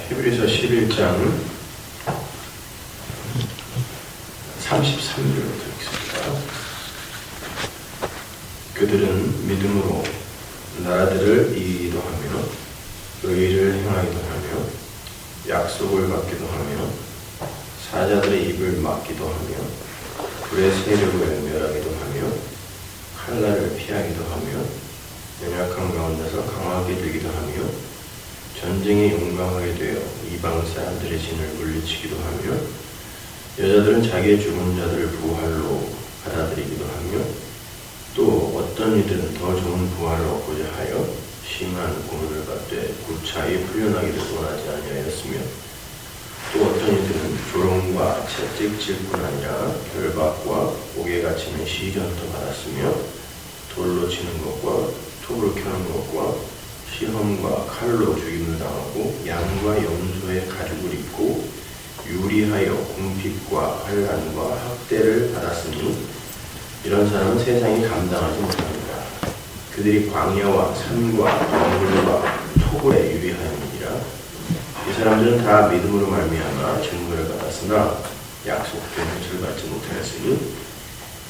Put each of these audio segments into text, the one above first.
히브리서 11장 33절로 읽겠습니다. 그들은 믿음으로 나라들을 이기도 하며 의를 행하기도 하며 약속을 받기도 하며 사자들의 입을 막기도 하며 불의 세력을 멸하기도 하며 칼날을 피하기도 하며 연약한 가운데서 강하게 되기도 하며 전쟁에 용감하게 되어 이방 사람들의 진을 물리치기도 하며 여자들은 자기의 죽은 자들을 부활로 받아들이기도 하며 또 어떤 이들은 더 좋은 부활을 얻고자 하여 심한 고문을 받되 구차히 풀려나기를 원하지 아니하였으며 또 어떤 이들은 조롱과 채찍질 뿐 아니라 결박과 옥에 갇히는 시련도 받았으며 돌로 치는 것과 톱을 켜는 것과 시험과 칼로 죽임을 당하고 양과 염소의 가죽을 입고 유리하여 궁핍과 환난과 학대를 받았으니 이런 사람은 세상이 감당하지 못합니다. 그들이 광야와 산과 덩굴과 토굴에 유리하였느니라. 이 사람들은 다 믿음으로 말미암아 증거를 받았으나 약속된 것을 받지 못하였으니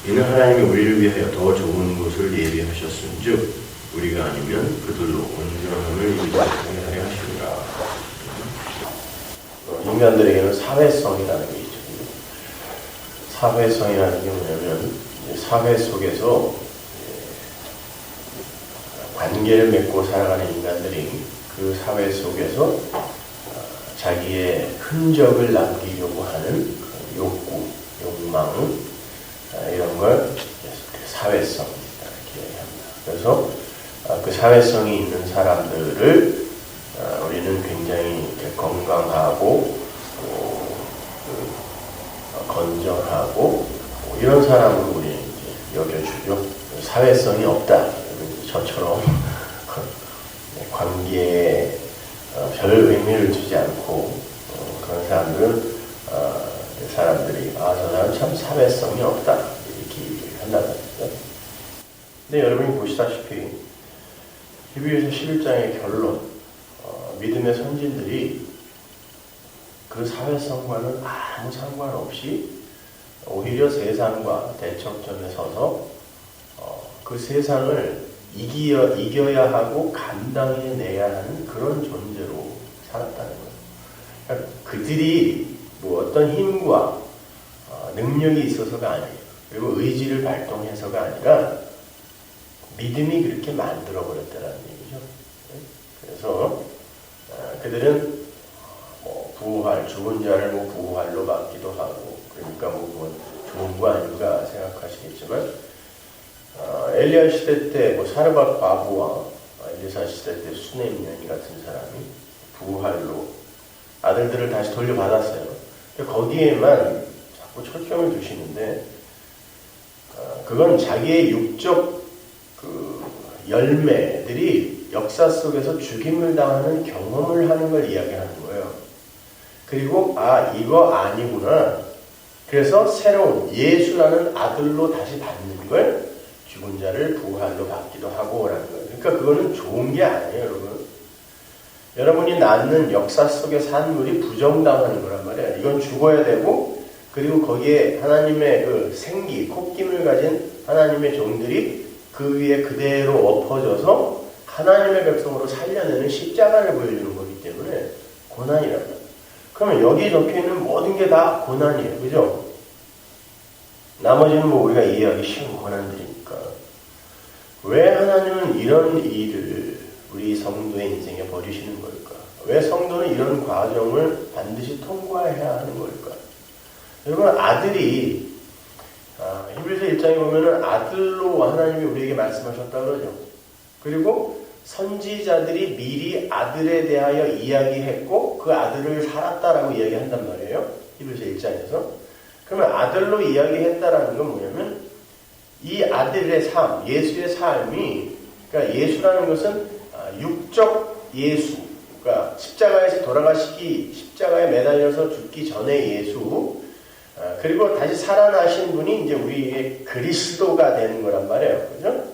이는 하나님이 우리를 위하여 더 좋은 곳을 예비하셨은즉 우리가 아니면 그들로 온전함을 이루게 하려 하시리라. 인간들에게는 사회성이라는 게 있죠. 사회성이라는 게 뭐냐면 사회 속에서 관계를 맺고 살아가는 인간들이 그 사회 속에서 자기의 흔적을 남기려고 하는 욕구, 욕망 이런 걸 사회성이다 이렇게 합니다. 그래서 그 사회성이 있는 사람들을 우리는 굉장히 건강하고 건전하고 이런 사람으로 우리는 여겨주죠. 사회성이 없다. 저처럼 관계에 별 의미를 두지 않고 그런 사람들은 사람들이 저 사람 참 사회성이 없다 이렇게 얘기를 한다는 거죠. 근데 여러분이 보시다시피 히브리서 11장의 결론 믿음의 선진들이 그 사회성과는 아무 상관없이 오히려 세상과 대척점에 서서 그 세상을 이겨야 하고 감당해내야 하는 그런 존재로 살았다는 거예요. 그러니까 그들이 뭐 어떤 힘과 능력이 있어서가 아니에요. 그리고 의지를 발동해서가 아니라 믿음이 그렇게 만들어버렸다는 얘기죠. 그래서 그들은 부활, 죽은 자를 부활로 받기도 하고 그러니까 그건 좋은 거 아닌가 생각하시겠지만 엘리야 시대 때 사르밧 과부와 엘리사 시대 때 수넴 같은 사람이 부활로 아들들을 다시 돌려받았어요. 거기에만 자꾸 초점을 두시는데 그건 자기의 육적 열매들이 역사 속에서 죽임을 당하는 경험을 하는 걸 이야기하는 거예요. 그리고 이거 아니구나. 그래서 새로운 예수라는 아들로 다시 받는 걸 죽은 자를 부활로 받기도 하고 라는 거예요. 그러니까 그거는 좋은 게 아니에요, 여러분. 여러분이 낳는 역사 속의 산물이 부정당하는 거란 말이에요. 이건 죽어야 되고 그리고 거기에 하나님의 그 생기, 콧김을 가진 하나님의 종들이 그 위에 그대로 엎어져서 하나님의 백성으로 살려내는 십자가를 보여주는 거기 때문에 고난이란 말이에요. 그러면 여기 적혀있는 모든 게 다 고난이에요. 그죠? 나머지는 우리가 이해하기 쉬운 고난들이니까. 왜 하나님은 이런 일을 우리 성도의 인생에 버리시는 걸까? 왜 성도는 이런 과정을 반드시 통과해야 하는 걸까? 여러분, 아들이 히브리서 1장에 보면은 아들로 하나님이 우리에게 말씀하셨다고 그러죠. 그리고 선지자들이 미리 아들에 대하여 이야기했고 그 아들을 살았다라고 이야기한단 말이에요. 히브리서 1장에서. 그러면 아들로 이야기했다라는 건 뭐냐면 이 아들의 삶, 예수의 삶이 그러니까 예수라는 것은 육적 예수, 그러니까 십자가에서 돌아가시기 십자가에 매달려서 죽기 전에 예수 그리고 다시 살아나신 분이 이제 우리의 그리스도가 되는 거란 말이에요. 그죠?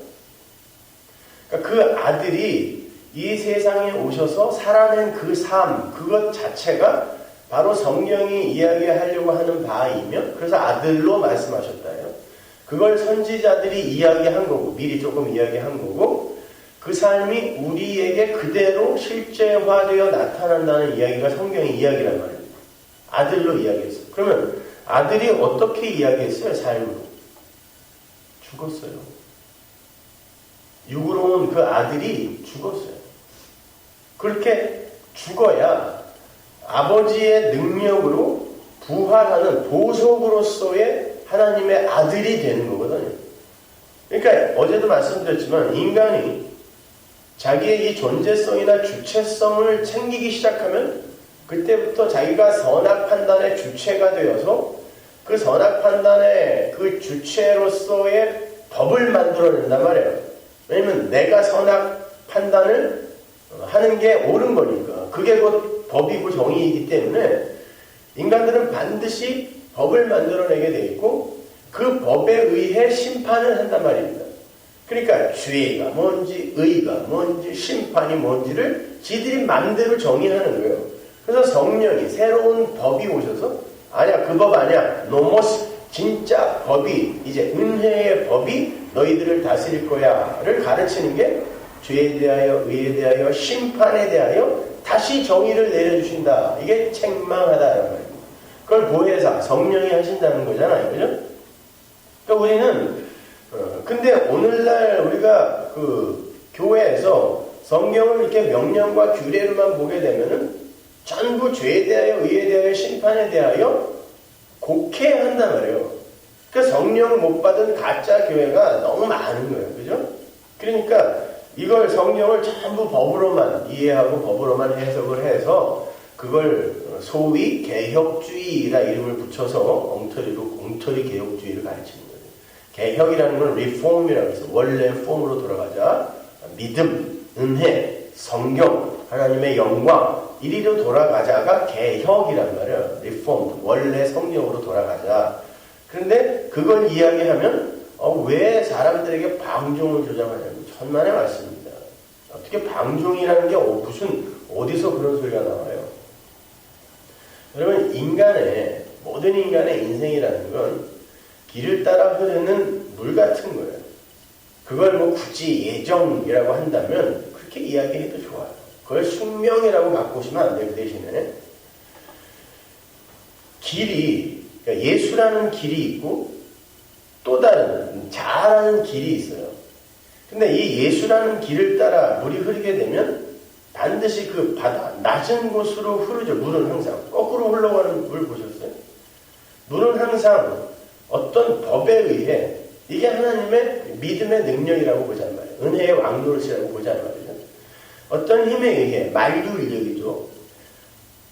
그러니까 그 아들이 이 세상에 오셔서 살아낸 그 삶, 그것 자체가 바로 성경이 이야기하려고 하는 바이며, 그래서 아들로 말씀하셨다요. 그걸 선지자들이 이야기한 거고, 미리 조금 이야기한 거고, 그 삶이 우리에게 그대로 실제화되어 나타난다는 이야기가 성경의 이야기란 말입니다. 아들로 이야기했어요. 그러면 아들이 어떻게 이야기했어요? 삶으로. 죽었어요. 육으로 온 그 아들이 죽었어요. 그렇게 죽어야 아버지의 능력으로 부활하는 보석으로서의 하나님의 아들이 되는 거거든요. 그러니까 어제도 말씀드렸지만 인간이 자기의 이 존재성이나 주체성을 챙기기 시작하면 그때부터 자기가 선악 판단의 주체가 되어서 그 선악 판단의 그 주체로서의 법을 만들어낸단 말이에요. 왜냐면 내가 선악 판단을 하는 게 옳은 거니까. 그게 곧 법이고 정의이기 때문에 인간들은 반드시 법을 만들어내게 돼 있고 그 법에 의해 심판을 한단 말입니다. 그러니까 죄가 뭔지 의가 뭔지 심판이 뭔지를 지들이 마음대로 정의하는 거예요. 그래서 성령이 새로운 법이 오셔서 아니야 그 법 아니야 노모스 진짜 법이 이제 은혜의 법이 너희들을 다스릴 거야를 가르치는 게 죄에 대하여 의에 대하여 심판에 대하여 다시 정의를 내려주신다. 이게 책망하다라는 말입니다. 그걸 보혜사 성령이 하신다는 거잖아요. 그죠? 그러니까 우리는 근데 오늘날 우리가 그 교회에서 성경을 이렇게 명령과 규례로만 보게 되면은 전부 죄에 대하여 의에 대하여 심판에 대하여 곡해한단 말이에요. 그러니까 성령을 못 받은 가짜 교회가 너무 많은 거예요. 그죠? 그러니까 이걸 성경을 전부 법으로만 이해하고 법으로만 해석을 해서 그걸 소위 개혁주의라 이름을 붙여서 엉터리 개혁주의를 가르치는 거예요. 개혁이라는 건 리폼이라고 해서 원래 폼으로 돌아가자. 믿음, 은혜, 성경, 하나님의 영광 이리로 돌아가자가 개혁이란 말이에요. 리폼, 원래 성경으로 돌아가자. 그런데 그걸 이야기하면 왜 사람들에게 방종을 조장하냐면 천만의 말씀입니다. 어떻게 방종이라는 게 무슨 어디서 그런 소리가 나와요? 여러분 모든 인간의 인생이라는 건 길을 따라 흐르는 물 같은 거예요. 그걸 뭐 굳이 예정이라고 한다면 그렇게 이야기해도 좋아요. 그걸 숙명이라고 바꾸시면 안 돼요. 그 대신에 그러니까 예수라는 길이 있고 또 다른 자라는 길이 있어요. 근데 이 예수라는 길을 따라 물이 흐르게 되면 반드시 그 바다 낮은 곳으로 흐르죠. 물은 항상 거꾸로 흘러가는 물 보셨어요? 물은 항상 어떤 법에 의해 이게 하나님의 믿음의 능력이라고 보자는 말이에요. 은혜의 왕노릇이라고 보자는 말이죠. 어떤 힘에 의해 만류 인력이죠.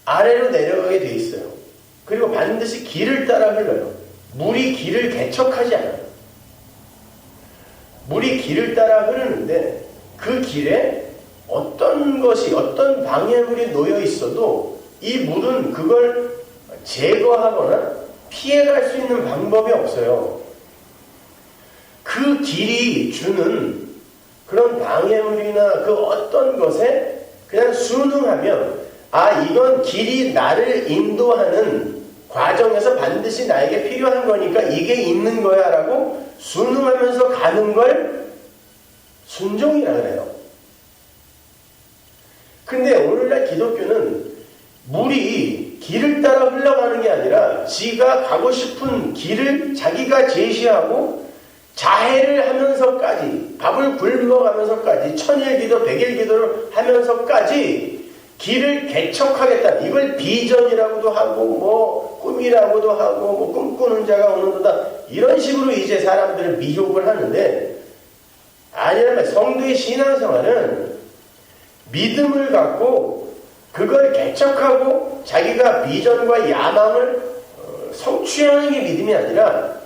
아래로 내려가게 돼 있어요. 그리고 반드시 길을 따라 흘러요. 물이 길을 개척하지 않아요. 물이 길을 따라 흐르는데 그 길에 어떤 방해물이 놓여 있어도 이 물은 그걸 제거하거나 피해갈 수 있는 방법이 없어요. 그 길이 주는 그런 방해물이나 그 어떤 것에 그냥 순응하면 이건 길이 나를 인도하는 과정에서 반드시 나에게 필요한 거니까 이게 있는 거야 라고 순응하면서 가는 걸 순종이라 그래요. 근데 오늘날 기독교는 물이 길을 따라 흘러가는 게 아니라 지가 가고 싶은 길을 자기가 제시하고 자해를 하면서까지 밥을 굶어가면서까지 천일기도 백일기도를 하면서까지 길을 개척하겠다. 이걸 비전이라고도 하고 뭐 꿈이라고도 하고 뭐 꿈꾸는 자가 오는도다. 이런 식으로 이제 사람들을 미혹을 하는데 아니라면 성도의 신앙생활은 믿음을 갖고 그걸 개척하고 자기가 비전과 야망을 성취하는 게 믿음이 아니라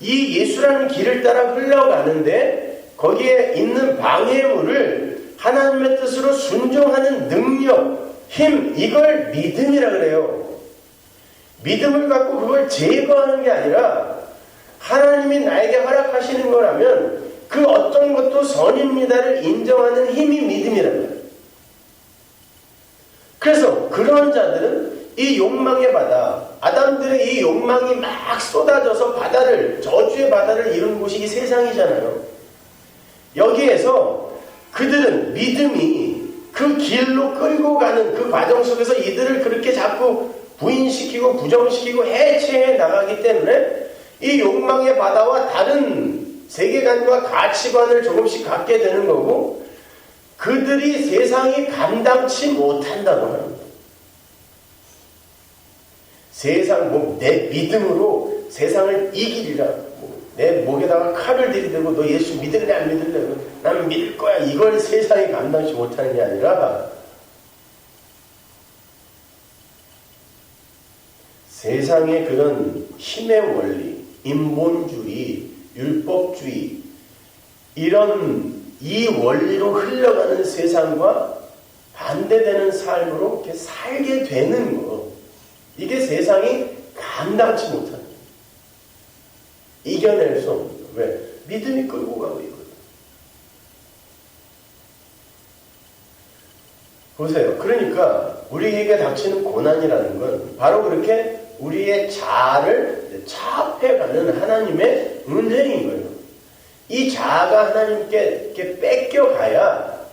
이 예수라는 길을 따라 흘러가는데 거기에 있는 방해물을 하나님의 뜻으로 순종하는 능력, 힘, 이걸 믿음이라 그래요. 믿음을 갖고 그걸 제거하는 게 아니라 하나님이 나에게 허락하시는 거라면 그 그 어떤 것도 선입니다를 인정하는 힘이 믿음이란 말이에요. 그래서 그런 자들은 이 욕망의 바다, 아담들의 이 욕망이 막 쏟아져서 바다를, 저주의 바다를 이룬 곳이 이 세상이잖아요. 여기에서 그들은 믿음이 그 길로 끌고 가는 그 과정 속에서 이들을 그렇게 자꾸 부인시키고 부정시키고 해체해 나가기 때문에 이 욕망의 바다와 다른 세계관과 가치관을 조금씩 갖게 되는 거고, 그들이 세상이 감당치 못한다고 합니다. 세상, 내 믿음으로 세상을 이기리라. 내 목에다가 칼을 들이대고 너 예수 믿을래 안 믿을래? 난 믿을 거야. 이걸 세상이 감당치 못하는 게 아니라 세상의 그런 힘의 원리, 인본주의, 율법주의, 이 원리로 흘러가는 세상과 반대되는 삶으로 이렇게 살게 되는 거. 이게 세상이 감당치 못하는 거예요. 이겨낼 수 없는 거예요. 왜? 믿음이 끌고 가고 있거든요. 보세요. 그러니까 우리에게 닥치는 고난이라는 건 바로 그렇게 우리의 자아를 차압해가는 하나님의 은혜인 거예요. 이 자아가 하나님께 이렇게 뺏겨가야,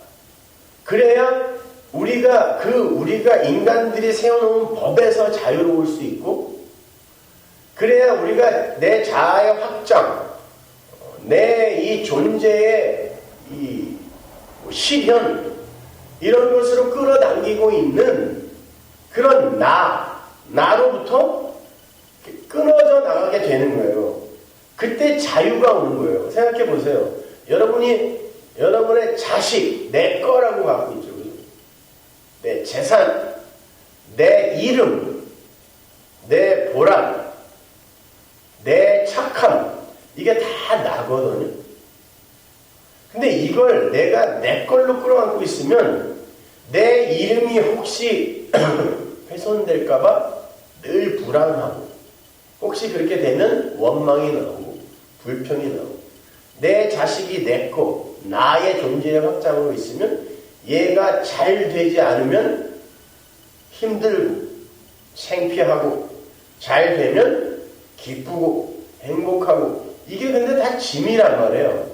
그래야 우리가 인간들이 세워놓은 법에서 자유로울 수 있고, 그래야 우리가 내 자아의 확장, 내 이 존재의 이 실현, 이런 것으로 끌어당기고 있는 그런 나로부터 끊어져 나가게 되는 거예요. 그때 자유가 오는 거예요. 생각해 보세요. 여러분의 자식, 내 거라고 갖고 있죠. 내 재산, 내 이름, 내 보람, 내 착함, 이게 다 나거든요. 근데 이걸 내가 내 걸로 끌어안고 있으면 내 이름이 혹시 훼손될까봐 늘 불안하고, 혹시 그렇게 되면 원망이 나오고 불평이 나오고, 내 자식이 내 거, 나의 존재의 확장으로 있으면 얘가 잘 되지 않으면 힘들고 창피하고, 잘 되면 기쁘고 행복하고, 이게 근데 다 짐이란 말이에요.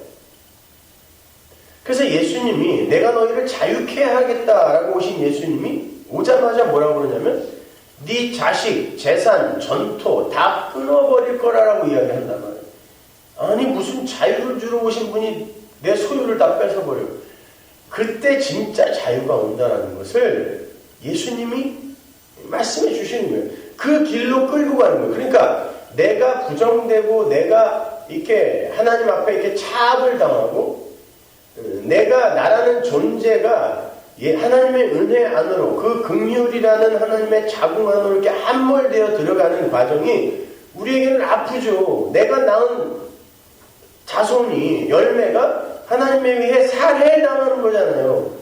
그래서 예수님이 내가 너희를 자유케 하겠다라고 오신 예수님이 오자마자 뭐라고 그러냐면 네 자식, 재산, 전토 다 끊어버릴 거라고 이야기한단 말이에요. 아니 무슨 자유를 주러 오신 분이 내 소유를 다 뺏어버려. 그때 진짜 자유가 온다는 것을 예수님이 말씀해 주시는 거예요. 그 길로 끌고 가는 거예요. 그러니까 내가 부정되고 내가 이렇게 하나님 앞에 이렇게 차압을 당하고, 내가 나라는 존재가 하나님의 은혜 안으로, 그 긍휼이라는 하나님의 자궁 안으로 이렇게 함몰되어 들어가는 과정이 우리에게는 아프죠. 내가 낳은 자손이, 열매가 하나님에 의해 살해당하는 거잖아요.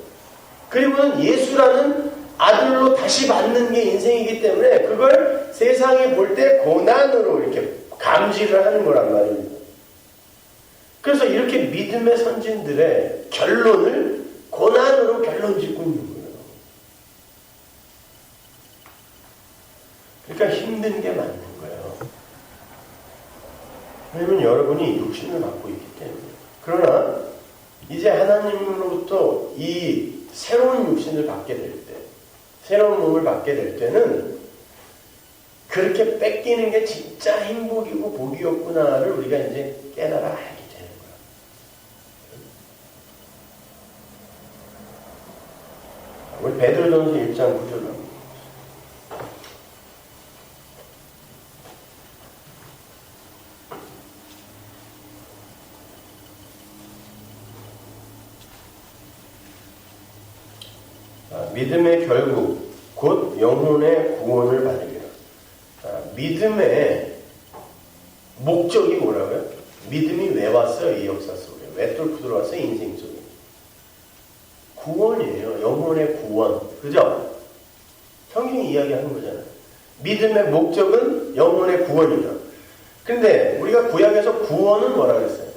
그리고는 예수라는 아들로 다시 받는 게 인생이기 때문에 그걸 세상이 볼 때 고난으로 이렇게 감지를 하는 거란 말입니다. 그래서 이렇게 믿음의 선진들의 결론을 고난으로 결론 짓고 있는 거예요. 그러니까 힘든 게 맞는 거예요. 왜냐면 여러분이 육신을 갖고 있기 때문에. 그러나 이제 하나님으로부터 이 새로운 육신을 받게 될 때, 새로운 몸을 받게 될 때는 그렇게 뺏기는 게 진짜 행복이고 복이었구나를 우리가 이제 깨달아 알게 되는 거예요. 우리 베드로전서 1장 9절로 믿음의 결국 곧 영혼의 구원을 받으리라. 믿음의 목적이 뭐라고요? 믿음이 왜 왔어요? 이 역사 속에. 왜 뚫고 들어왔어요? 인생 속에. 구원이에요. 영혼의 구원. 그죠? 성경이 이야기하는 거잖아요. 믿음의 목적은 영혼의 구원이다. 근데 우리가 구약에서 구원은 뭐라 그랬어요?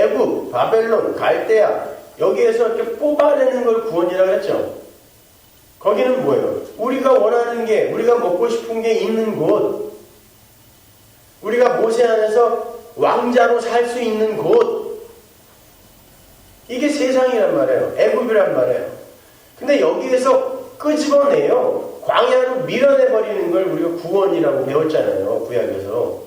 애굽, 바벨론, 갈대아 여기에서 이렇게 뽑아내는 걸 구원이라고 했죠. 거기는 뭐예요? 우리가 원하는 게, 우리가 먹고 싶은 게 있는 곳, 우리가 모세 안에서 왕자로 살 수 있는 곳, 이게 세상이란 말이에요. 애굽이란 말이에요. 근데 여기에서 끄집어내요. 광야로 밀어내버리는 걸 우리가 구원이라고 배웠잖아요. 구약에서.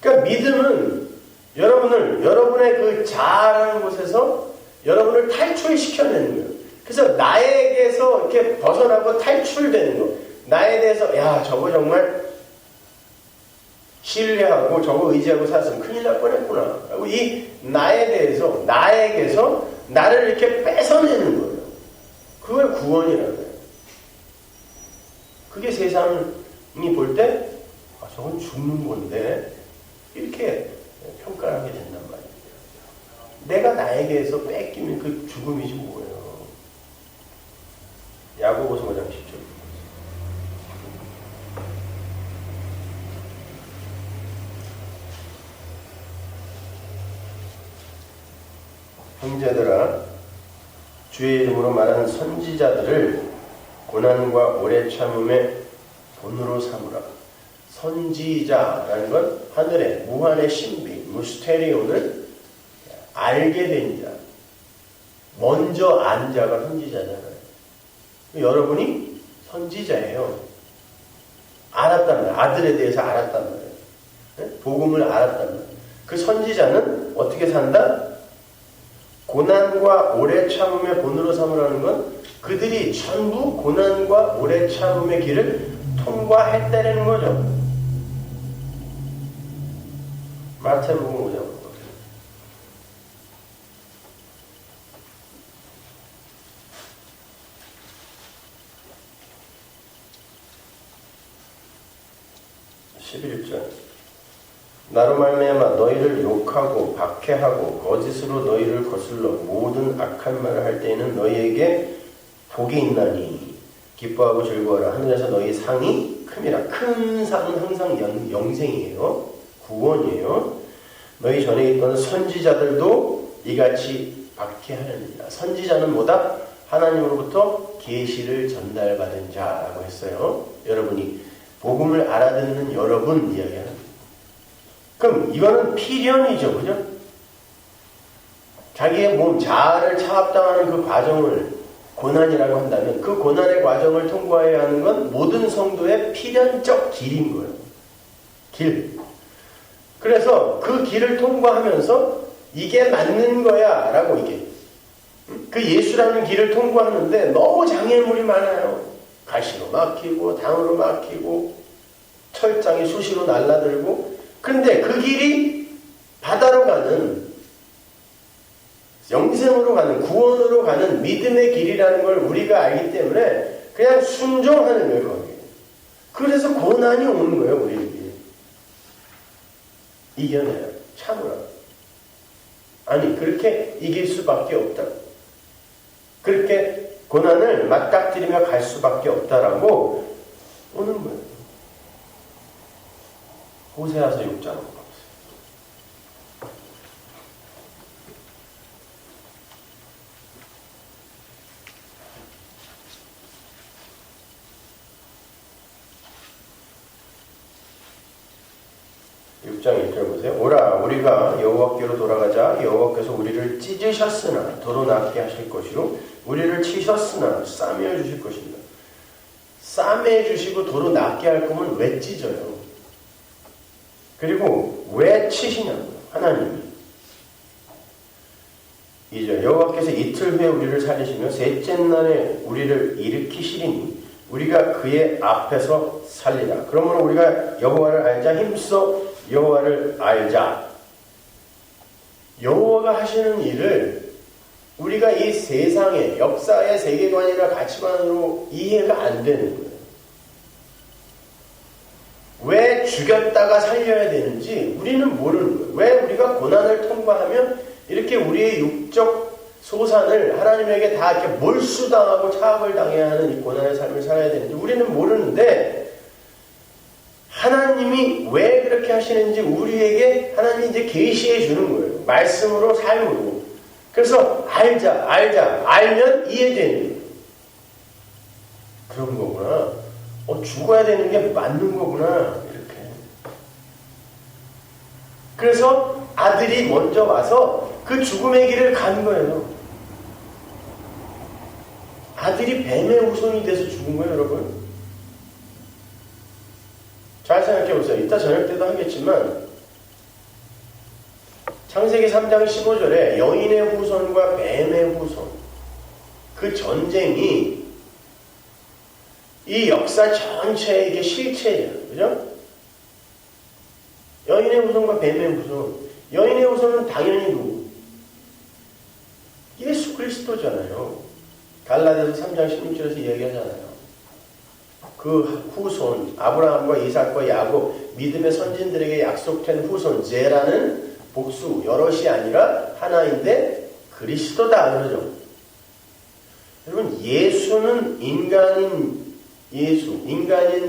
그러니까 믿음은 여러분의 그 자아라는 곳에서 여러분을 탈출시켜내는 거예요. 그래서 나에게서 이렇게 벗어나고 탈출되는 거. 나에 대해서, 야, 저거 정말 신뢰하고 저거 의지하고 살았으면 큰일 날 뻔했구나. 그리고 이 나에 대해서, 나에게서 나를 이렇게 뺏어내는 거예요. 그걸 구원이라는 거예요. 그게 세상이 볼 때, 아, 저건 죽는 건데, 이렇게 평가를 하게 된단 말이에요. 내가 나에게서 뺏기면 그 죽음이지 뭐예요. 야고보서 5장 10절. 형제들아, 주의 이름으로 말하는 선지자들을 고난과 오래 참음의 본으로 삼으라. 선지자라는 건 하늘의 무한의 신비, 무스테리온을 알게 된 자, 먼저 안 자가 선지자잖아요. 여러분이 선지자예요. 알았단 말이에요. 아들에 대해서 알았단 말이에요. 네? 복음을 알았단 말이에요. 그 선지자는 어떻게 산다? 고난과 오래 참음의 본으로 삼으라는 건 그들이 전부 고난과 오래 참음의 길을 통과했다는 거죠. 마태복음 5장 11절. 나로 말미암아 너희를 욕하고 박해하고 거짓으로 너희를 거슬러 모든 악한 말을 할 때에는 너희에게 복이 있나니 기뻐하고 즐거워라. 하늘에서 너희 상이 큼이라. 큰 상은 항상 영생이에요. 구원이에요. 너희 전에 있던 선지자들도 이같이 박해하느니라. 선지자는 뭐다? 하나님으로부터 계시를 전달받은 자라고 했어요. 여러분이 복음을 알아듣는 여러분 이야기하는. 그럼 이거는 필연이죠, 그죠? 자기의 몸, 자아를 차압당하는 그 과정을 고난이라고 한다면 그 고난의 과정을 통과해야 하는 건 모든 성도의 필연적 길인 거예요. 길. 그래서 그 길을 통과하면서 이게 맞는 거야 라고 이게 그 예수라는 길을 통과하는데 너무 장애물이 많아요. 가시로 막히고 당으로 막히고 철장이 수시로 날라들고. 그런데 그 길이 바다로 가는, 영생으로 가는, 구원으로 가는 믿음의 길이라는 걸 우리가 알기 때문에 그냥 순종하는 거예요, 거기에. 그래서 고난이 오는 거예요, 우리에게. 이겨내요. 참으라. 아니, 그렇게 이길 수밖에 없다. 그렇게 고난을 맞닥뜨리며 갈 수밖에 없다라고 오는 거예요. 호세아서 6장. 6장 1절 보세요. 오라 우리가 여호와께로 돌아가자. 여호와께서 우리를 찢으셨으나 도로 낫게 하실 것이로 우리를 치셨으나 싸매어 주실 것입니다. 싸매어 주시고 도로 낫게 할 거면 왜 찢어요? 그리고 왜 치시냐고요. 하나님이. 2절 여호와께서 이틀 후에 우리를 살리시며 셋째 날에 우리를 일으키시리니 우리가 그의 앞에서 살리라. 그러므로 우리가 여호와를 알자. 힘써 여호와를 알자. 여호와가 하시는 일을 우리가 이 세상의 역사의 세계관이나 가치관으로 이해가 안 되는 거예요. 왜 죽였다가 살려야 되는지 우리는 모르는 거예요. 왜 우리가 고난을 통과하면 이렇게 우리의 육적 소산을 하나님에게 다 이렇게 몰수당하고 차압을 당해야 하는 이 고난의 삶을 살아야 되는지 우리는 모르는데, 하나님이 왜 그렇게 하시는지 우리에게 하나님이 이제 계시해 주는 거예요. 말씀으로 삶으로. 그래서 알면 이해되는 그런 거구나. 죽어야 되는 게 맞는 거구나. 이렇게. 그래서 아들이 먼저 와서 그 죽음의 길을 간 거예요. 아들이 뱀의 후손이 돼서 죽은 거예요, 여러분. 잘 생각해 보세요. 이따 저녁 때도 하겠지만 창세기 3장 15절에 여인의 후손과 뱀의 후손, 그 전쟁이 이 역사 전체의 이게 실체예요. 그죠? 여인의 후손과 뱀의 후손. 여인의 후손은 당연히 누구? 예수 그리스도잖아요. 갈라디아서 3장 16절에서 이야기하잖아요. 그 후손, 아브라함과 이삭과 야곱, 믿음의 선진들에게 약속된 후손, 제라는 복수, 여럿이 아니라 하나인데 그리스도다 그러죠. 여러분, 예수는 인간인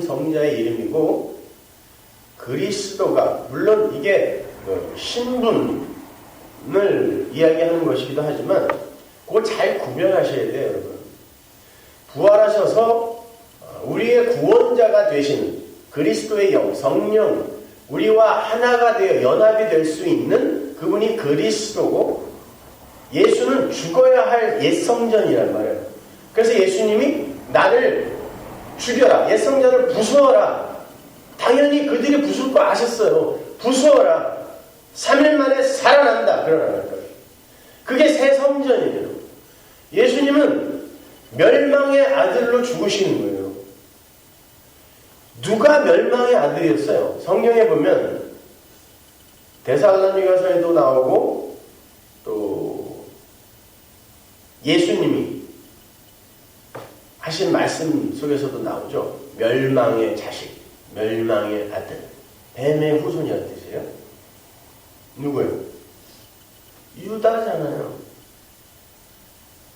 성자의 이름이고, 그리스도가 물론 이게 신분을 이야기하는 것이기도 하지만 그걸 잘 구별하셔야 돼요, 여러분. 부활하셔서 우리의 구원자가 되신 그리스도의 영, 성령, 우리와 하나가 되어 연합이 될 수 있는 그분이 그리스도고, 예수는 죽어야 할 옛성전이란 말이에요. 그래서 예수님이 나를 죽여라, 옛성전을 부수어라. 당연히 그들이 부술 거 아셨어요. 부수어라. 3일 만에 살아난다. 그러라는 거예요. 그게 새 성전이에요. 예수님은 멸망의 아들로 죽으시는 거예요. 누가 멸망의 아들이었어요? 성경에 보면 데살로니가서에도 나오고 또 예수님이 하신 말씀 속에서도 나오죠. 멸망의 자식, 멸망의 아들, 뱀의 후손이라는 뜻이에요. 누구예요? 유다잖아요.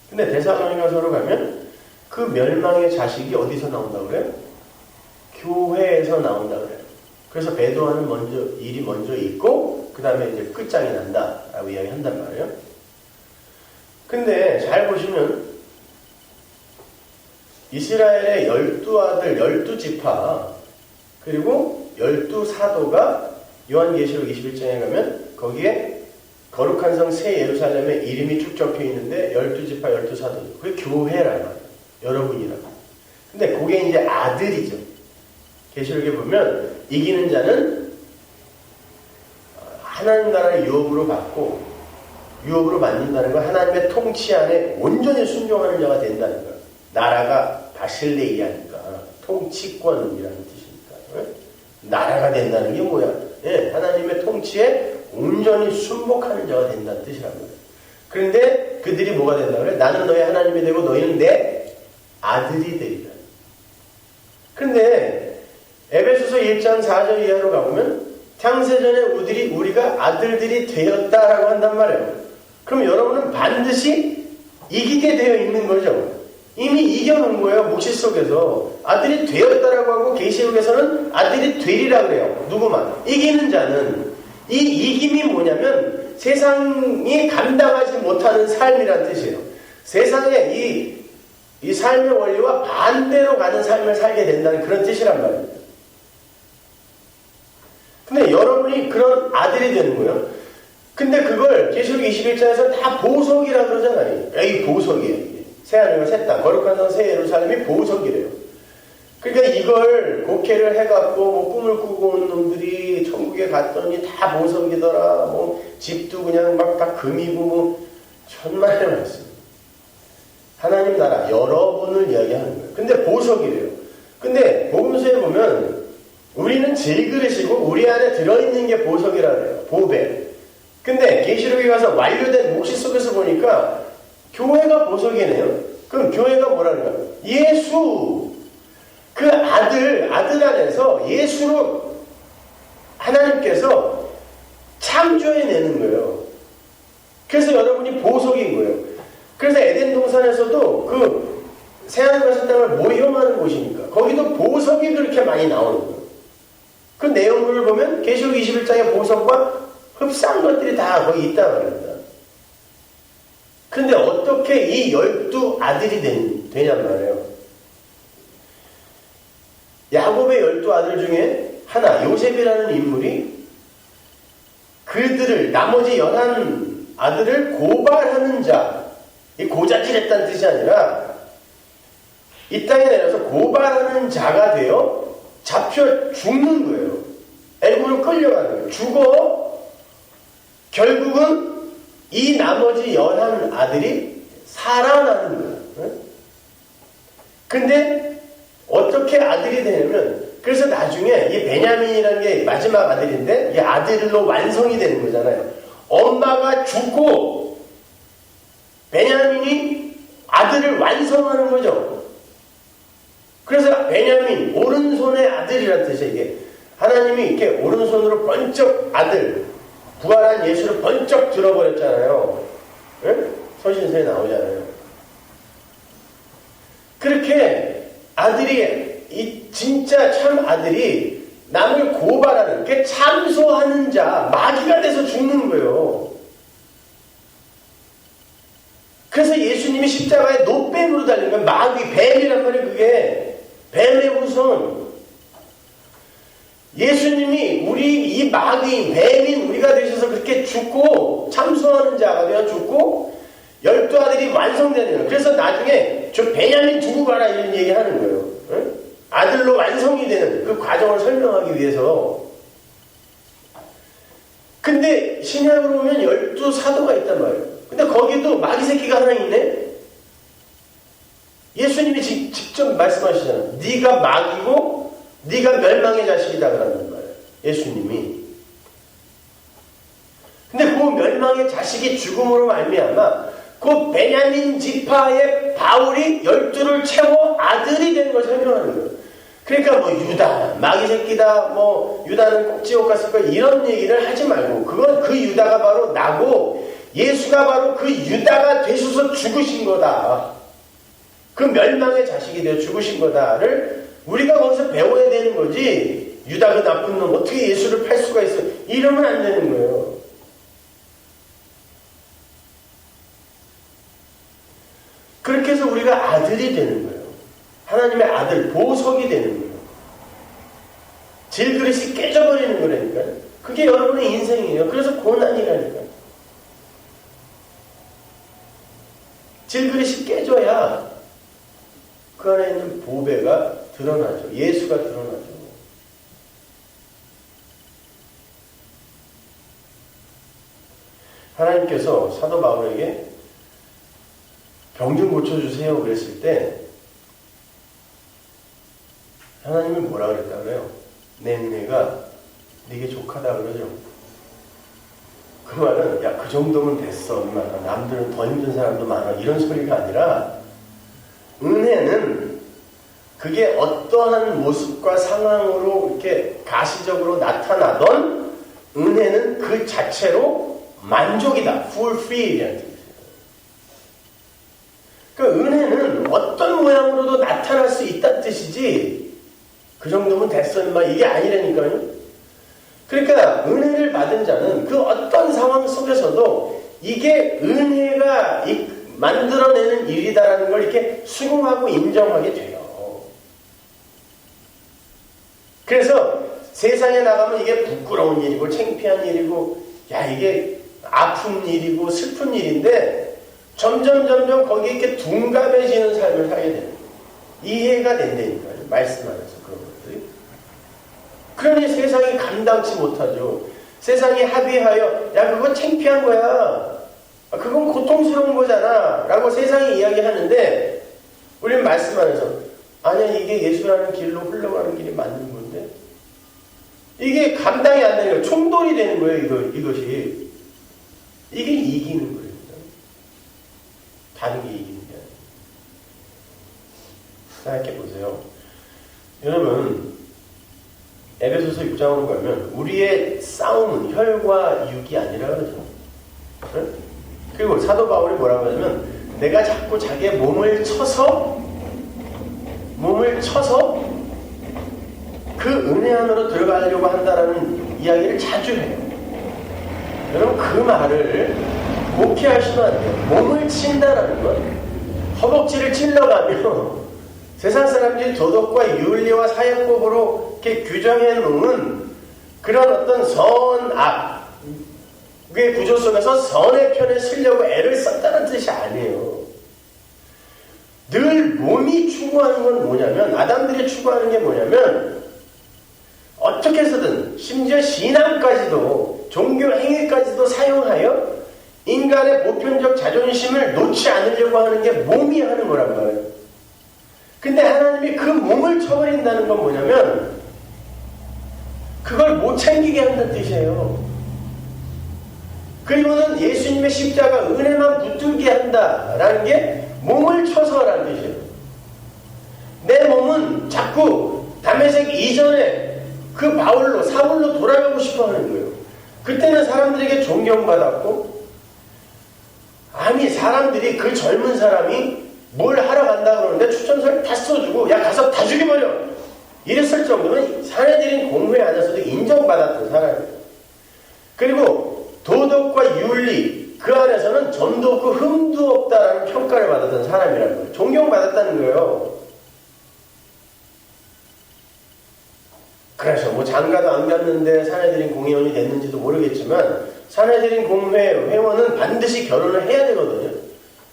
근데 데살로니가서로 가면 그 멸망의 자식이 어디서 나온다고 그래요? 교회에서 나온다 그래요. 그래서 배도하는 일이 먼저 있고 그 다음에 이제 끝장이 난다라고 이야기한단 말이에요. 근데 잘 보시면 이스라엘의 12아들 12지파 그리고 12사도가 요한계시록 21장에 가면 거기에 거룩한 성 새 예루살렘에 이름이 쭉 적혀 있는데 12지파 12사도, 그게 교회란 말이에요. 여러분이라고. 근데 그게 이제 아들이죠. 계시록에 보면 이기는 자는 하나님 나라를 유업으로 받고, 유업으로 받는다는 건 하나님의 통치 안에 온전히 순종하는 자가 된다는 거예요. 나라가 바실레이아니까 통치권이라는 뜻이니까. 네? 나라가 된다는 게 뭐야? 네, 하나님의 통치에 온전히 순복하는 자가 된다는 뜻이란 거예요. 그런데 그들이 뭐가 된다고 그래? 나는 너의 하나님이 되고 너희는 내 아들이 되리라. 그런데 에베소서 1장 4절 이하로 가보면 창세전에 우리가 아들들이 되었다라고 한단 말이에요. 그럼 여러분은 반드시 이기게 되어 있는 거죠. 이미 이겨놓은 거예요. 묵시 속에서. 아들이 되었다라고 하고 계시록에서는 아들이 되리라 그래요. 누구만? 이기는 자는. 이 이김이 뭐냐면 세상이 감당하지 못하는 삶이란 뜻이에요. 세상에 이 삶의 원리와 반대로 가는 삶을 살게 된다는 그런 뜻이란 말입니다. 근데 여러분이 그런 아들이 되는 거예요. 근데 그걸 계시록 21장에서 다 보석이라 그러잖아요. 에이, 보석이에요. 새하늘과 새 땅, 거룩한 성 새 예루살렘이 보석이래요. 그러니까 이걸 곡해를 해갖고 뭐 꿈을 꾸고 온 놈들이 천국에 갔더니 다 보석이더라. 뭐 집도 그냥 막 다 금이고 뭐 천만의 말씀. 하나님 나라 여러분을 이야기하는 거예요. 근데 보석이래요. 근데 복음서에 보면 우리는 질그릇이고 우리 안에 들어있는 게 보석이라 그래요. 보배. 근데 계시록에 가서 완료된 묵시 속에서 보니까 교회가 보석이네요. 그럼 교회가 뭐라는 거예요? 예수. 그 아들 안에서 예수로 하나님께서 창조해내는 거예요. 그래서 여러분이 보석인 거예요. 그래서 에덴 동산에서도 그 새하늘과 새 땅을 모형하는 곳이니까 거기도 보석이 그렇게 많이 나오는 거예요. 그 내용물을 보면 계시록 21장의 보석과 흡사한 것들이 다 거기 있단 말입니다. 근데 어떻게 이 12아들이 되냔 말이에요. 야곱의 12아들 중에 하나, 요셉이라는 인물이 그들을, 나머지 11아들을 고발하는 자, 이 고자질했다는 뜻이 아니라 이 땅에 내려서 고발하는 자가 되어 잡혀 죽는 거예요. 애굽으로 끌려가는 거예요. 죽어 결국은 이 나머지 11아들이 살아나는 거예요. 근데 어떻게 아들이 되냐면, 그래서 나중에 이 베냐민이라는 게 마지막 아들인데 이 아들로 완성이 되는 거잖아요. 엄마가 죽고 베냐민이 아들을 완성하는 거죠. 그래서 베냐민, 오른손의 아들이라는 뜻이에요. 이게 하나님이 이렇게 오른손으로 번쩍 아들, 부활한 예수를 번쩍 들어버렸잖아요. 네? 서신서에 나오잖아요. 그렇게 아들이, 이 진짜 참 아들이 남을 고발하는, 그 참소하는 자, 마귀가 돼서 죽는 거예요. 그래서 예수님이 십자가에 노뱀으로 달린 거예요. 마귀, 뱀이란 말이에요. 그게 뱀의 후손. 예수님이 우리 이 마귀인, 뱀인 우리가 되셔서 그렇게 죽고 참소하는 자가 되어 죽고 12아들이 완성되는 거예요. 그래서 나중에 저 베냐민 두고 가라 이런 얘기 하는 거예요. 응? 아들로 완성이 되는 그 과정을 설명하기 위해서. 근데 신약으로 보면 12사도가 있단 말이에요. 근데 거기도 마귀 새끼가 하나 있네? 예수님이 직접 말씀하시잖아요. 네가 마귀고 네가 멸망의 자식이다 그러는 말이에요. 예수님이. 근데 그 멸망의 자식이 죽음으로 말미암아 그 베냐민 지파의 바울이 12를 채워 아들이 된 걸 설명하는 거예요. 그러니까 뭐 유다, 마귀 새끼다, 뭐 유다는 꼭 지옥 갔을 거야 이런 얘기를 하지 말고, 그건 그 유다가 바로 나고 예수가 바로 그 유다가 되셔서 죽으신 거다. 그 멸망의 자식이 되어 죽으신 거다를 우리가 거기서 배워야 되는 거지. 유다 그 나쁜 놈 어떻게 예수를 팔 수가 있어, 이러면 안 되는 거예요. 그렇게 해서 우리가 아들이 되는 거예요. 하나님의 아들, 보석이 되는 거예요. 질그릇이 깨져버리는 거라니까요. 그게 여러분의 인생이에요. 그래서 고난이라니까요. 질그릇이 깨져야 그 안에 있는 보배가 드러나죠. 예수가 드러나죠. 하나님께서 사도 바울에게 병 좀 고쳐주세요 그랬을 때 하나님이 뭐라 그랬다고요? 내 은혜가 네게 족하다 그러죠. 그 말은 야 그 정도면 됐어 얼마나, 남들은 더 힘든 사람도 많아, 이런 소리가 아니라, 은혜는 그게 어떠한 모습과 상황으로 이렇게 가시적으로 나타나던 은혜는 그 자체로 만족이다. fulfill이라는 뜻이에요. 그러니까 은혜는 어떤 모양으로도 나타날 수 있다는 뜻이지 그 정도면 됐어 인마 이게 아니라니까요. 그러니까 은혜를 받은 자는 그 어떤 상황 속에서도 이게 은혜가 만들어내는 일이다라는 걸 이렇게 수긍하고 인정하게 돼요. 그래서 세상에 나가면 이게 부끄러운 일이고 창피한 일이고 야 이게 아픈 일이고 슬픈 일인데 점점 거기에 이렇게 둔감해지는 삶을 살게 되는 거예요. 이해가 된다니까요. 말씀 안에서 그런 것들이. 그러니 세상이 감당치 못하죠. 세상이 합의하여 야 그건 창피한 거야, 그건 고통스러운 거잖아 라고 세상이 이야기하는데 우리는 말씀 안에서 아니야 이게 예수라는 길로 흘러가는 길이 맞는 건데 이게 감당이 안 되는 거예요. 충돌이 되는 거예요. 이것이 이게 이기는 거예요. 다른 게 이기는 게 아니에요. 생각해 보세요. 여러분 에베소서 6장으로 가면 우리의 싸움은 혈과 육이 아니라 그러죠. 네? 그리고 사도 바울이 뭐라고 하냐면 내가 자꾸 자기의 몸을 쳐서 그 은혜 안으로 들어가려고 한다라는 이야기를 자주 해요. 여러분 그 말을 곡해하시면 안 돼요. 몸을 친다라는 건 허벅지를 찔러가며 세상 사람들이 도덕과 윤리와 사회법으로 이렇게 규정해 놓은 그런 어떤 선악의 구조 속에서 선의 편에 서려고 애를 썼다는 뜻이 아니에요. 늘 몸이 추구하는 건 뭐냐면, 아담들이 추구하는 게 뭐냐면, 어떻게 해서든 심지어 신앙까지도 종교 행위까지도 사용하여 인간의 보편적 자존심을 놓지 않으려고 하는 게 몸이 하는 거란 말이에요. 근데 하나님이 그 몸을 쳐버린다는 건 뭐냐면 그걸 못 챙기게 한다는 뜻이에요. 그리고는 예수님의 십자가 은혜만 붙들게 한다라는 게 몸을 쳐서라는 뜻이에요. 내 몸은 자꾸 다메섹 이전에 그 사울로 돌아가고 싶어 하는 거예요. 그때는 사람들에게 존경받았고, 아니 사람들이 그 젊은 사람이 뭘 하러 간다 그러는데 추천서를 다 써주고 야 가서 다 죽여버려 이랬을 정도면 사내들인 공회에 앉아서도 인정받았던 사람이에요. 그리고 도덕과 윤리 그 안에서는 점도 없고 흠도 없다라는 평가를 받았던 사람이라는 거예요. 존경받았다는 거예요. 그래서 뭐 장가도 안 갔는데 사내들인 공회원이 됐는지도 모르겠지만 사내들인 공회 회원은 반드시 결혼을 해야 되거든요.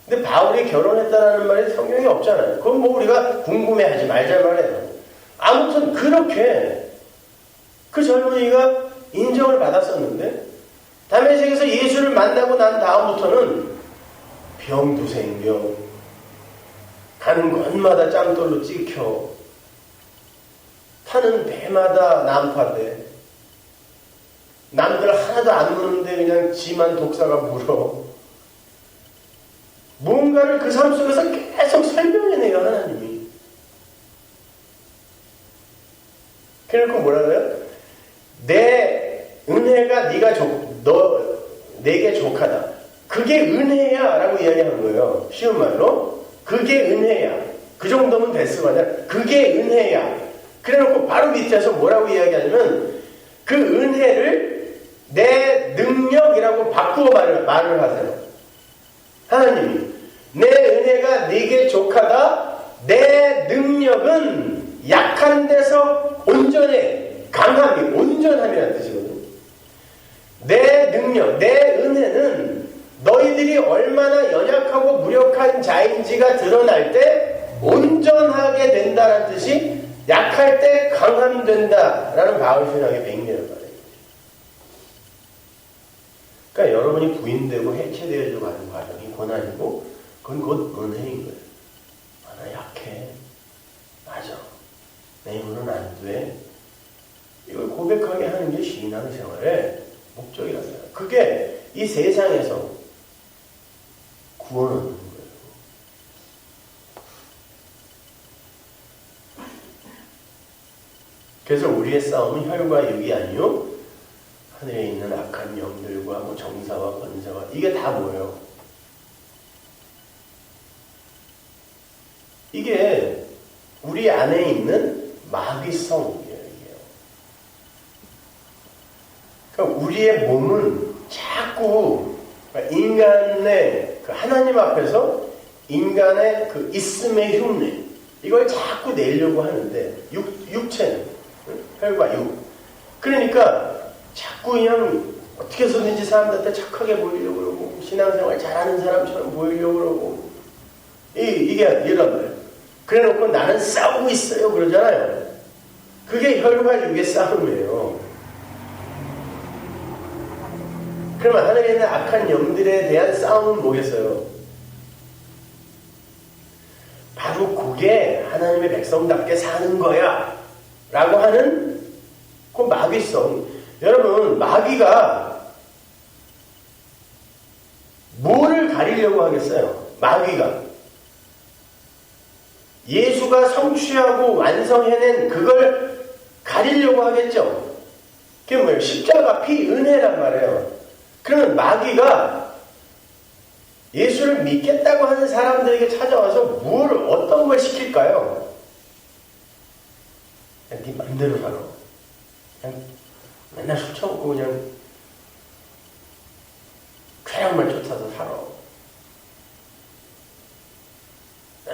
근데 바울이 결혼했다라는 말이 성경에 없잖아요. 그건 뭐 우리가 궁금해하지 말자 말이에요. 아무튼 그렇게 그 젊은이가 인정을 받았었는데 다메섹에서 예수를 만나고 난 다음부터는 병도 생겨, 가는 곳마다 짱돌로 찍혀, 타는 배마다 난파돼, 남들 하나도 안 무는데 그냥 지만 독사가 물어. 뭔가를 그 삶 속에서 계속 설명해내요, 하나님이. 그래놓고 뭐라 그래요? 내 은혜가 내게 족하다. 그게 은혜야 라고 이야기하는 거예요. 쉬운 말로. 그게 은혜야. 그 정도면 됐으면 아니라 그게 은혜야. 그래놓고 바로 밑에서 뭐라고 이야기하냐면 그 은혜를 내 능력이라고 바꾸어 말을 하세요. 하나님이 내 은혜가 네게 족하다. 내 능력은 약한 데서 온전해. 강함이 온전함이라는 뜻이거든요. 내 능력, 내 은혜는 너희들이 얼마나 연약하고 무력한 자인지가 드러날 때 온전하게 된다는 뜻이 약할 때 강함된다라는 바울신학의 백미란 말이에요. 그러니까 여러분이 부인되고 해체되어져 가는 과정이 고난이고 그건 곧 은혜인 거예요. 아, 나 약해. 맞아. 내 힘으로는 안 돼. 이걸 고백하게 하는 게 신앙생활의 목적이라는 거예요. 그게 이 세상에서 구원을 얻는 거예요. 그래서 우리의 싸움은 혈과 육이 아니요 하늘에 있는 악한 영들과 뭐 정사와 권세와 이게 다 뭐예요? 이게 우리 안에 있는 마귀성이에요. 그러니까 우리의 몸은 자꾸 인간의 그 하나님 앞에서 인간의 그 있음의 흉내 이걸 자꾸 내려고 하는데 육체는 혈과 육 그러니까 자꾸 그냥 어떻게 해서든지 사람들한테 착하게 보이려고 그러고 신앙생활 잘하는 사람처럼 보이려고 그러고 이게 이런 거예요. 그래놓고 나는 싸우고 있어요 그러잖아요. 그게 혈과 육의 싸움이에요. 그러면 하늘에 있는 악한 영들에 대한 싸움은 뭐겠어요? 바로 그게 하나님의 백성답게 사는 거야 라고 하는 그 마귀성. 여러분 마귀가 뭐를 가리려고 하겠어요? 마귀가 예수가 성취하고 완성해낸 그걸 가리려고 하겠죠. 그게 뭐예요? 십자가 피 은혜란 말이에요. 그러면 마귀가 예수를 믿겠다고 하는 사람들에게 찾아와서 어떤 걸 시킬까요? 그냥 네 맘대로 살아. 그냥 맨날 술 처먹고 그냥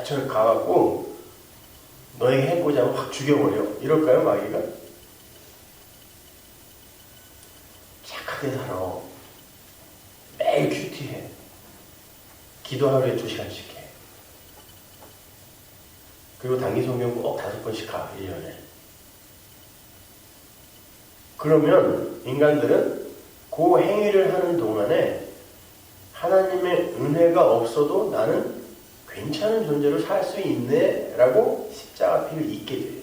지하철 가갖고 너에게 해보자 하면 확 죽여버려. 이럴까요, 마귀가? 착하게 살아. 매일 큐티해. 기도 하루에 2시간씩 해. 그리고 단기 성경 꼭 5번씩 가, 1년에. 그러면 인간들은 그 행위를 하는 동안에 하나님의 은혜가 없어도 나는 괜찮은 존재로 살 수 있네 라고 십자가 피를 잊게 돼요.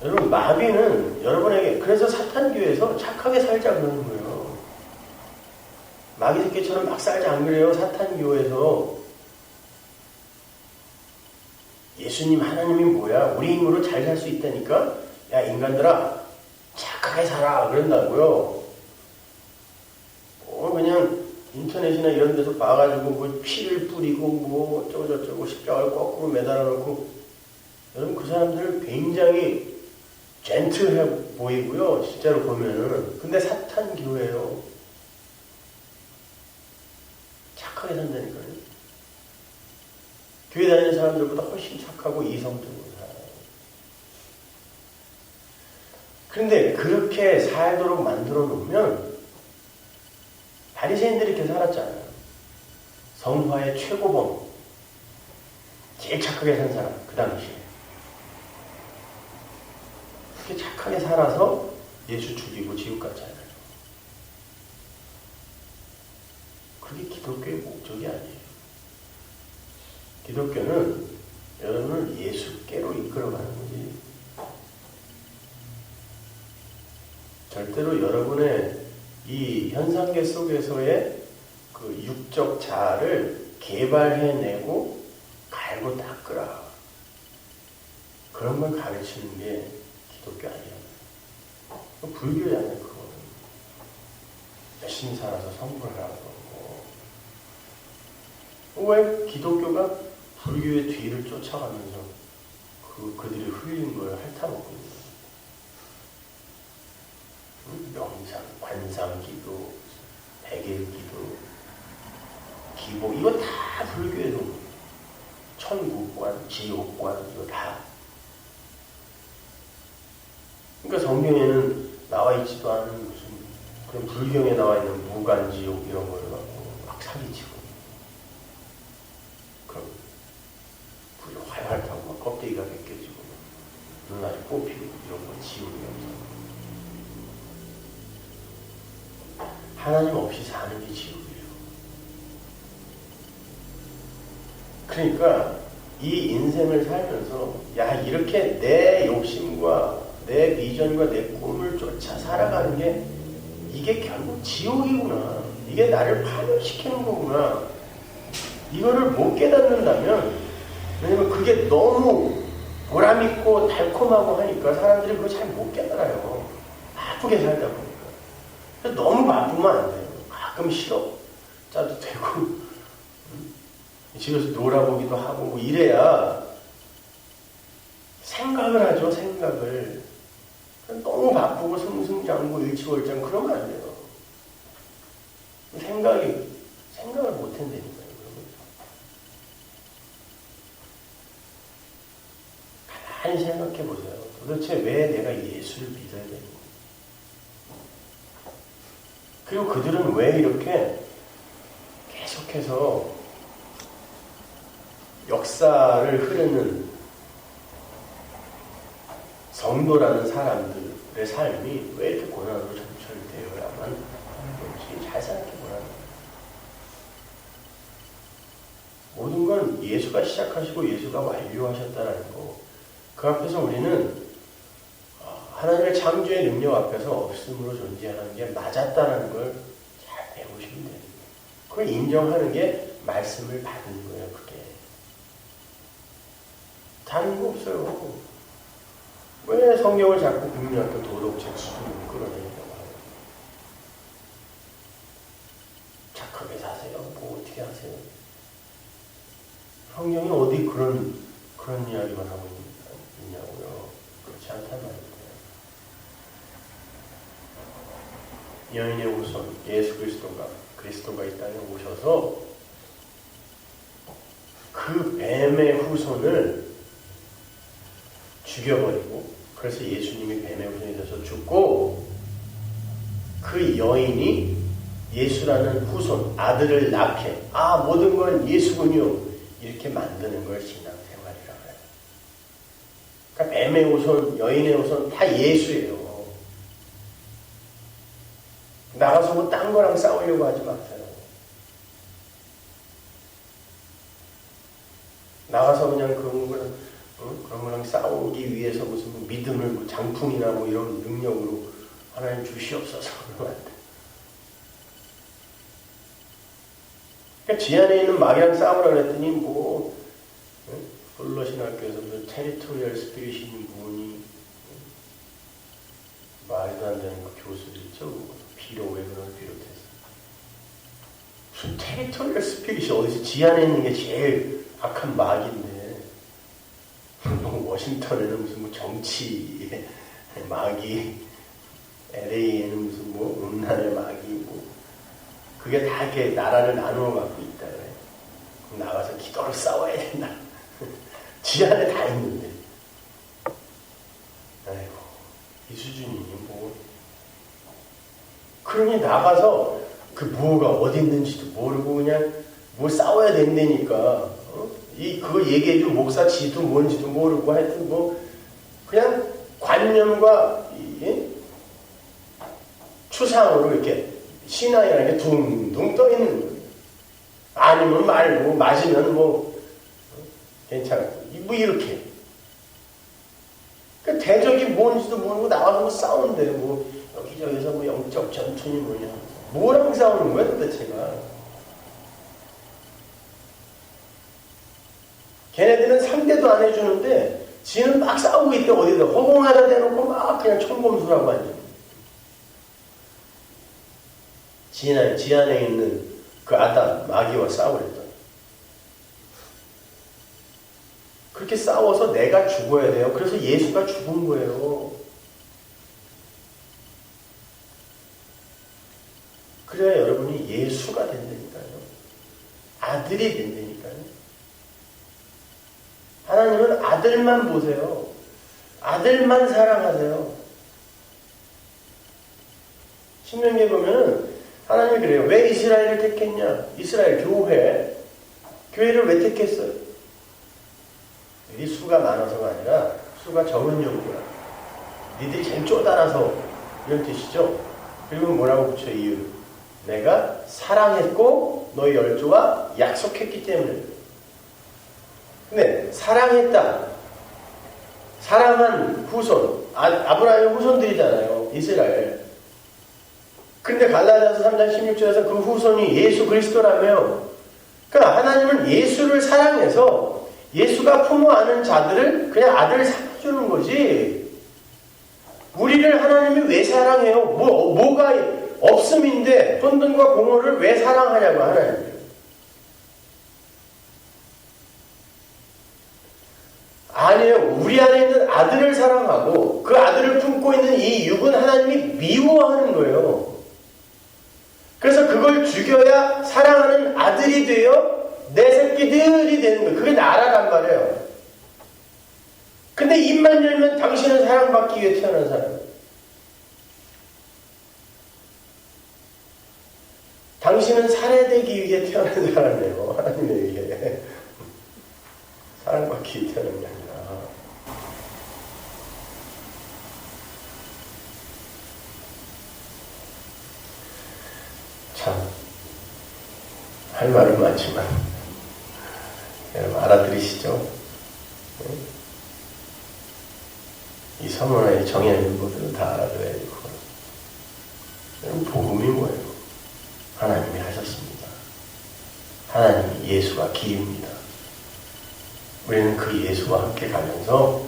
여러분, 마귀는 여러분에게, 그래서 사탄교회에서 착하게 살자 그러는 거예요. 마귀 새끼처럼 막 살자 안 그래요. 사탄교회에서 예수님 하나님이 뭐야? 우리 힘으로 잘 살 수 있다니까? 야, 인간들아 착하게 살아 그런다고요. 그냥 인터넷이나 이런 데서 봐가지고 뭐 피를 뿌리고 뭐 어쩌고저쩌고 십자가를 거꾸로 매달아 놓고, 여러분 그 사람들 굉장히 젠틀해 보이고요, 실제로 보면은. 근데 사탄 교회예요. 착하게 산다니까요. 교회 다니는 사람들보다 훨씬 착하고 이성적으로 살아요. 그런데 그렇게 살도록 만들어 놓으면, 바리새인들이 이렇게 살았잖아요. 성화의 최고봉, 제일 착하게 산 사람, 그 당시에. 그렇게 착하게 살아서 예수 죽이고 지옥 갔잖아요. 그게 기독교의 목적이 아니에요. 기독교는 여러분을 예수께로 이끌어가는 거지. 절대로 여러분의 이 현상계 속에서의 그 육적 자아를 개발해내고 갈고 닦으라. 그런 걸 가르치는 게 기독교 아니에요. 불교잖아요, 그거는. 열심히 살아서 성불하라고. 왜 기독교가 불교의 뒤를 쫓아가면서 그들이 흘린 걸 핥아먹고 있는 거예요. 명상, 관상기도, 백일기도, 기복, 이거 다 불교에서 천국관, 지옥관, 이거 다. 그러니까 성경에는 나와 있지도 않은 무슨 그런 불경에 나와 있는 무간지옥 이런 거를 갖고 막 사기치고, 그럼 불이 활활 타고 막 껍데기가 벗겨지고 눈알이 뽑히고 이런 건 지옥이었어. 하나님 없이 사는 게 지옥이에요. 그러니까 이 인생을 살면서 야, 이렇게 내 욕심과 내 비전과 내 꿈을 쫓아 살아가는 게 이게 결국 지옥이구나. 이게 나를 파멸시키는 거구나. 이거를 못 깨닫는다면, 왜냐면 그게 너무 보람있고 달콤하고 하니까 사람들이 그걸 잘 못 깨달아요. 바쁘게 살다 보니까. 너무 바쁘면 안 돼요. 가끔 싫어 짜도 되고, 집에서 놀아보기도 하고 뭐 이래야 생각을 하죠. 생각을. 너무 바쁘고 승승장구 일치월장 그러면 안 돼요. 생각을 못 한다니까요. 가만히 생각해 보세요. 도대체 왜 내가 예수를 믿어야 되는 거예요? 그리고 그들은 왜 이렇게 계속해서 역사를 흐르는 성도라는 사람들의 삶이 왜 이렇게 고난으로 점철되어야만 하는 건지 잘 생각해 보라는 거예요. 모든 건 예수가 시작하시고 예수가 완료하셨다는 거. 그 앞에서 우리는 하나님의 창조의 능력 앞에서 없음으로 존재하는 게 맞았다는 걸 잘 배우시면 됩니다. 그걸 인정하는 게 말씀을 받은 거예요, 그게. 다른 거 없어요. 왜 성경을 자꾸 국민학교 도덕책 수준으로 끌어내냐고 하요. 착하게 사세요. 뭐 어떻게 하세요? 성경이 어디 그런 이야기만 하고 있냐고요. 그렇지 않단 말이에요. 여인의 우선 예수 그리스도가 이 땅에 오셔서 그 뱀의 후손을 죽여버리고, 그래서 예수님이 뱀의 후손이 돼서 죽고, 그 여인이 예수라는 후손, 아들을 낳게, 모든 건 예수군요, 이렇게 만드는 걸 신앙생활이라고 해요. 그러니까 뱀의 후손, 여인의 후손 다 예수예요. 나가서 뭐 딴 거랑 싸우려고 하지 마세요. 나가서 그냥 그런 거랑 싸우기 위해서 무슨 믿음을 뭐 장풍이나 뭐 이런 능력으로 하나님 주시옵소서 그러면 안 돼. 그러니까 지안에 있는 마귀랑 싸우라 그랬더니 홀로신학교에서 무슨 테리토리얼 스피릿이 있는 분이 말도 안 되는 그 교수들 있죠. 피로웨근을 비롯해서 무슨 테리토리얼 스피릿이 어디서 지안에 있는 게 제일 악한 마귀인데 워싱턴에는 무슨 뭐 정치 마귀, LA에는 무슨 뭐 음란의 마귀, 그게 다 이렇게 나라를 나누어 갖고 있다 그래. 그럼 나가서 기도로 싸워야 된다. 지안에 다 있는데. 아이고, 이 수준이 뭐. 그러니 나가서 그 뭐가 어디 있는지도 모르고 그냥 뭐 싸워야 된다니까. 그거 얘기해준 목사 지도 뭔지도 모르고 하여튼 그냥 관념과 추상으로 이렇게 신앙이라는 게 둥둥 떠 있는 거예요. 아니면 말고, 맞으면 괜찮고, 이렇게. 그러니까 대적이 뭔지도 모르고 나와서 싸운대. 여기저기서 영적 전투니 뭐냐. 뭐랑 싸우는 거야, 도대체가. 걔네들은 상대도 안 해주는데, 지는 막 싸우고 있대, 어디다. 허공하다 대놓고 막 그냥 총검술하고 앉아. 지안에 있는 그 아담, 마귀와 싸우랬더니. 그렇게 싸워서 내가 죽어야 돼요. 그래서 예수가 죽은 거예요. 그래야 여러분이 예수가 된다니까요. 아들이 된다니까요. 하나님은 아들만 보세요. 아들만 사랑하세요. 신명기에 보면은 하나님이 그래요. 왜 이스라엘을 택했냐? 이스라엘 교회를 왜 택했어요? 이 수가 많아서가 아니라 수가 적은 용도야. 니들이 제일 쪼달아서 이런 뜻이죠. 그리고 뭐라고 붙여 이유? 내가 사랑했고 너희 열조와 약속했기 때문에. 근데 사랑했다. 사랑한 후손. 아브라함의 후손들이잖아요. 이스라엘. 근데 갈라디아서 3장 16절에서 그 후손이 예수 그리스도라며. 그러니까 하나님은 예수를 사랑해서 예수가 품어 안은 자들을 그냥 아들 삼아주는 거지. 우리를 하나님이 왜 사랑해요? 뭐가 없음인데 혼돈과 공허를 왜 사랑하냐고 하나님이. 아니에요. 우리 안에 있는 아들을 사랑하고 그 아들을 품고 있는 이 육은 하나님이 미워하는 거예요. 그래서 그걸 죽여야 사랑하는 아들이 되어 내 새끼들이 되는 거예요. 그게 나라란 말이에요. 근데 입만 열면 당신은 사랑받기 위해 태어난 사람. 당신은 살해되기 위해 태어난 사람이에요. 하나님에게. 사랑받기 위해 태어난 게 아니라. 참, 할 말은 많지만, 여러분 알아들으시죠? 이 서문화에 정의하는 것들은 다 알아들어야 되고. 여러분, 복음이 뭐예요? 하나님이 하셨습니다. 하나님이 예수가 길입니다. 우리는 그 예수와 함께 가면서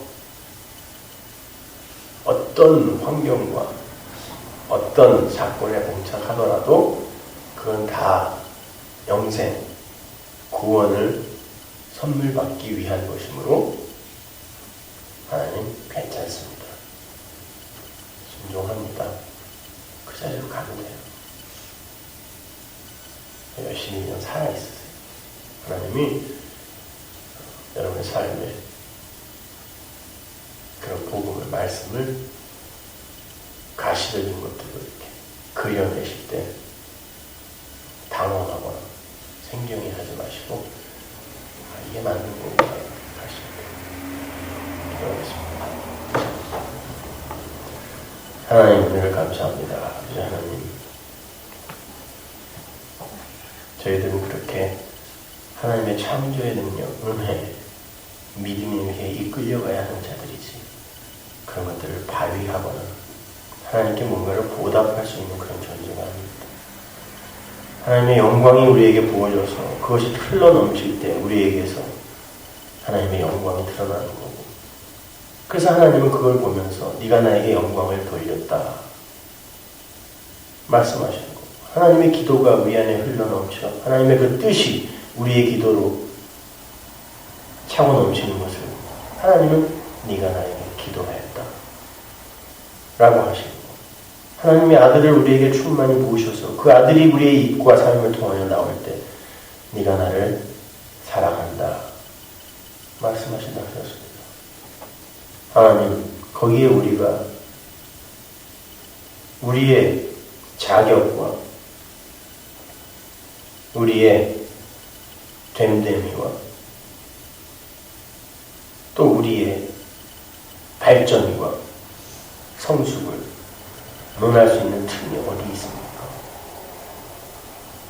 어떤 환경과 어떤 사건에 봉착하더라도 그건 다 영생, 구원을 선물 받기 위한 것이므로 하나님 괜찮습니다. 순종합니다. 그 자리로 가면 돼요. 열심히 그냥 살아있으세요. 하나님이 여러분의 삶에 그런 복음의 말씀을 가시적인 것들을 이렇게 그려내실 때 당황하거나 생경히 하지 마시고 이게 맞는 거구나 하시면 기도하겠습니다. 하나님 은혜를 감사합니다. 아버지 하나님, 저희들은 그렇게 하나님의 창조의 능력, 은혜, 믿음에 이끌려가야 하는 자들이지 그런 것들을 발휘하거나 하나님께 뭔가를 보답할 수 있는 그런 존재가 아닙니다. 하나님의 영광이 우리에게 부어져서 그것이 흘러넘칠 때 우리에게서 하나님의 영광이 드러나는 거고, 그래서 하나님은 그걸 보면서 네가 나에게 영광을 돌렸다 말씀하시는 거고, 하나님의 기도가 우리 안에 흘러넘쳐 하나님의 그 뜻이 우리의 기도로 차고 넘치는 것을 하나님은 네가 나에게 기도하였다 라고 하시고, 하나님의 아들을 우리에게 충만히 부으셔서 그 아들이 우리의 입과 삶을 통하여 나올 때 네가 나를 사랑한다 말씀하신다 하셨습니다. 하나님, 거기에 우리가 우리의 자격과 우리의 됨됨이와 또 우리의 발전과 성숙을 논할 수 있는 틈이 어디 있습니까?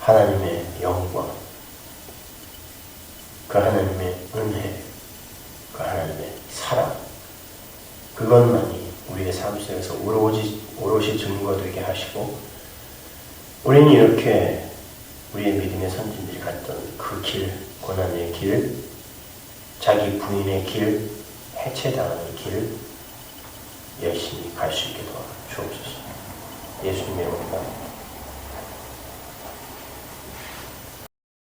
하나님의 영광, 그 하나님의 은혜, 그 하나님의 사랑, 그것만이 우리의 삶 속에서 오롯이 증거되게 하시고, 우리는 이렇게 우리의 믿음의 선진들이 갔던 그 길, 고난의 길, 자기 부인의 길, 해체당하는 길 열심히 갈 수 있게 도와주옵소서.